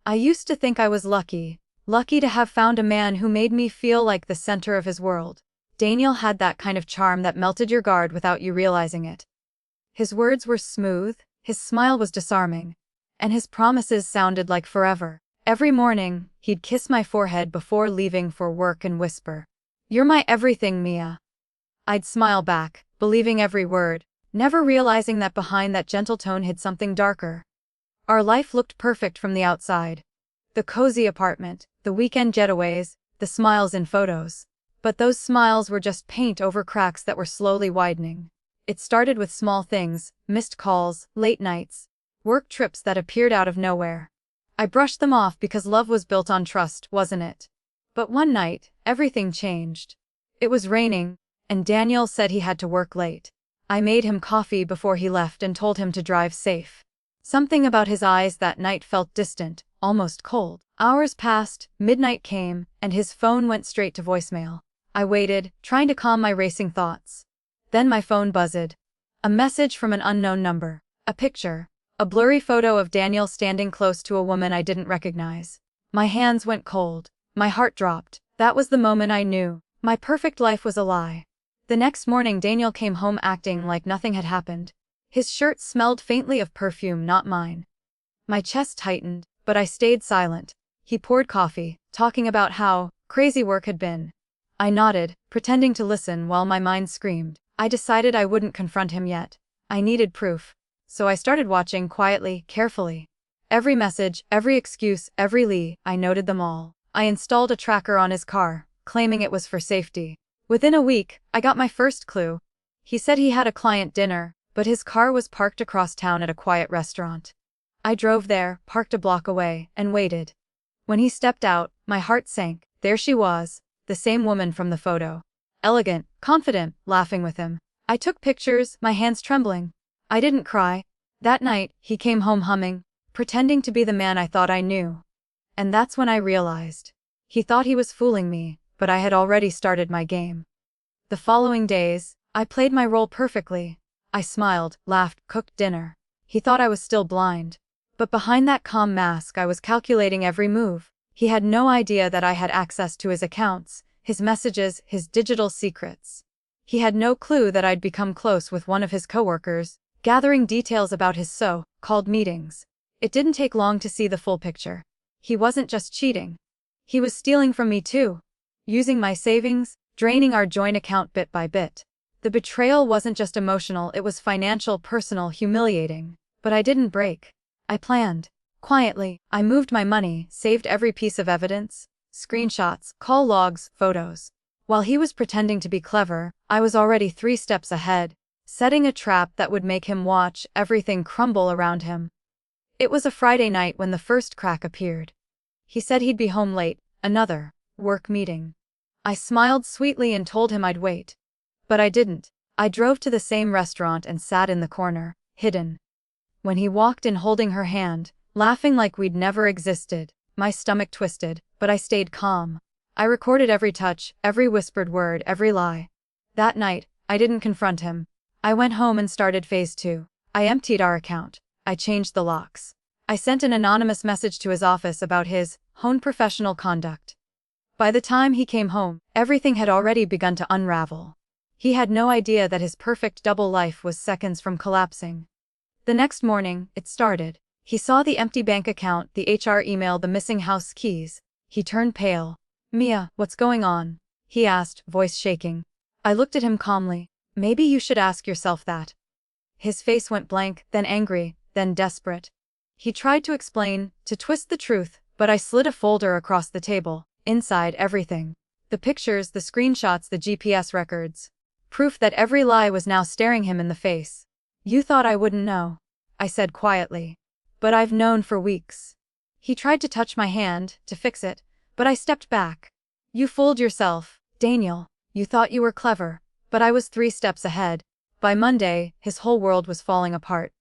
I used to think I was lucky. Lucky to have found a man who made me feel like the center of his world. Daniel had that kind of charm that melted your guard without you realizing it. His words were smooth, his smile was disarming, and his promises sounded like forever. Every morning, he'd kiss my forehead before leaving for work and whisper, "You're my everything, Mia." I'd smile back, believing every word, never realizing that behind that gentle tone hid something darker. Our life looked perfect from the outside. The cozy apartment, the weekend getaways, the smiles in photos. But those smiles were just paint over cracks that were slowly widening. It started with small things, missed calls, late nights, work trips that appeared out of nowhere. I brushed them off because love was built on trust, wasn't it? But one night, everything changed. It was raining, and Daniel said he had to work late. I made him coffee before he left and told him to drive safe. Something about his eyes that night felt distant, almost cold. Hours passed, midnight came, and his phone went straight to voicemail. I waited, trying to calm my racing thoughts. Then my phone buzzed. A message from an unknown number. A picture. A blurry photo of Daniel standing close to a woman I didn't recognize. My hands went cold. My heart dropped. That was the moment I knew. My perfect life was a lie. The next morning Daniel came home acting like nothing had happened. His shirt smelled faintly of perfume, not mine. My chest tightened, but I stayed silent. He poured coffee, talking about how crazy work had been. I nodded, pretending to listen while my mind screamed. I decided I wouldn't confront him yet. I needed proof. So I started watching quietly, carefully. Every message, every excuse, every lie, I noted them all. I installed a tracker on his car, claiming it was for safety. Within a week, I got my first clue. He said he had a client dinner, but his car was parked across town at a quiet restaurant. I drove there, parked a block away, and waited. When he stepped out, my heart sank. There she was, the same woman from the photo. Elegant, confident, laughing with him. I took pictures, my hands trembling. I didn't cry. That night, he came home humming, pretending to be the man I thought I knew. And that's when I realized. He thought he was fooling me, but I had already started my game. The following days, I played my role perfectly. I smiled, laughed, cooked dinner. He thought I was still blind. But behind that calm mask I was calculating every move. He had no idea that I had access to his accounts, his messages, his digital secrets. He had no clue that I'd become close with one of his coworkers, gathering details about his so-called meetings. It didn't take long to see the full picture. He wasn't just cheating. He was stealing from me too. Using my savings, draining our joint account bit by bit. The betrayal wasn't just emotional, it was financial, personal, humiliating. But I didn't break. I planned. Quietly, I moved my money, saved every piece of evidence, screenshots, call logs, photos. While he was pretending to be clever, I was already 3 steps ahead, setting a trap that would make him watch everything crumble around him. It was a Friday night when the first crack appeared. He said he'd be home late, another work meeting. I smiled sweetly and told him I'd wait. But I didn't. I drove to the same restaurant and sat in the corner, hidden. When he walked in holding her hand, laughing like we'd never existed, my stomach twisted, but I stayed calm. I recorded every touch, every whispered word, every lie. That night, I didn't confront him. I went home and started phase 2. I emptied our account. I changed the locks. I sent an anonymous message to his office about his own professional conduct. By the time he came home, everything had already begun to unravel. He had no idea that his perfect double life was seconds from collapsing. The next morning, it started. He saw the empty bank account, the HR email, the missing house keys. He turned pale. "Mia, what's going on?" he asked, voice shaking. I looked at him calmly. "Maybe you should ask yourself that." His face went blank, then angry, then desperate. He tried to explain, to twist the truth, but I slid a folder across the table. Inside, everything. The pictures, the screenshots, the GPS records. Proof that every lie was now staring him in the face. "You thought I wouldn't know," I said quietly. "But I've known for weeks." He tried to touch my hand, to fix it, but I stepped back. "You fooled yourself, Daniel. You thought you were clever, but I was 3 steps ahead." By Monday, his whole world was falling apart.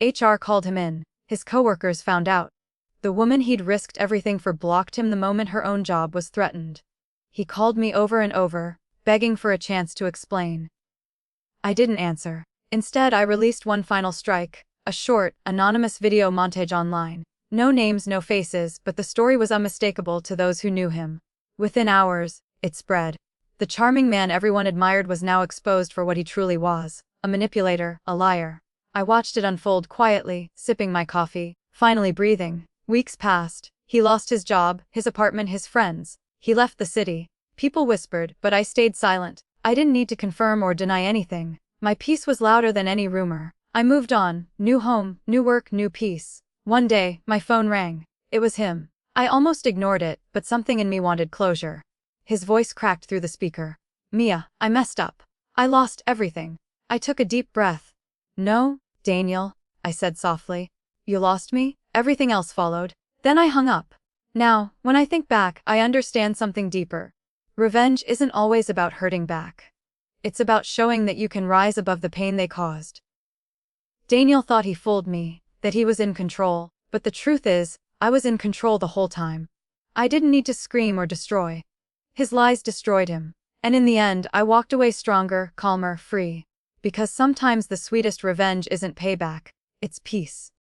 HR called him in. His coworkers found out. The woman he'd risked everything for blocked him the moment her own job was threatened. He called me over and over, begging for a chance to explain. I didn't answer. Instead, I released one final strike, a short, anonymous video montage online. No names, no faces, but the story was unmistakable to those who knew him. Within hours, it spread. The charming man everyone admired was now exposed for what he truly was: a manipulator, a liar. I watched it unfold quietly, sipping my coffee, finally breathing. Weeks passed. He lost his job, his apartment, his friends. He left the city. People whispered, but I stayed silent. I didn't need to confirm or deny anything. My peace was louder than any rumor. I moved on. New home, new work, new peace. One day, my phone rang. It was him. I almost ignored it, but something in me wanted closure. His voice cracked through the speaker. "Mia, I messed up. I lost everything." I took a deep breath. "No, Daniel," I said softly. "You lost me." Everything else followed. Then I hung up. Now, when I think back, I understand something deeper. Revenge isn't always about hurting back. It's about showing that you can rise above the pain they caused. Daniel thought he fooled me, that he was in control, but the truth is, I was in control the whole time. I didn't need to scream or destroy. His lies destroyed him. And in the end, I walked away stronger, calmer, free. Because sometimes the sweetest revenge isn't payback, it's peace.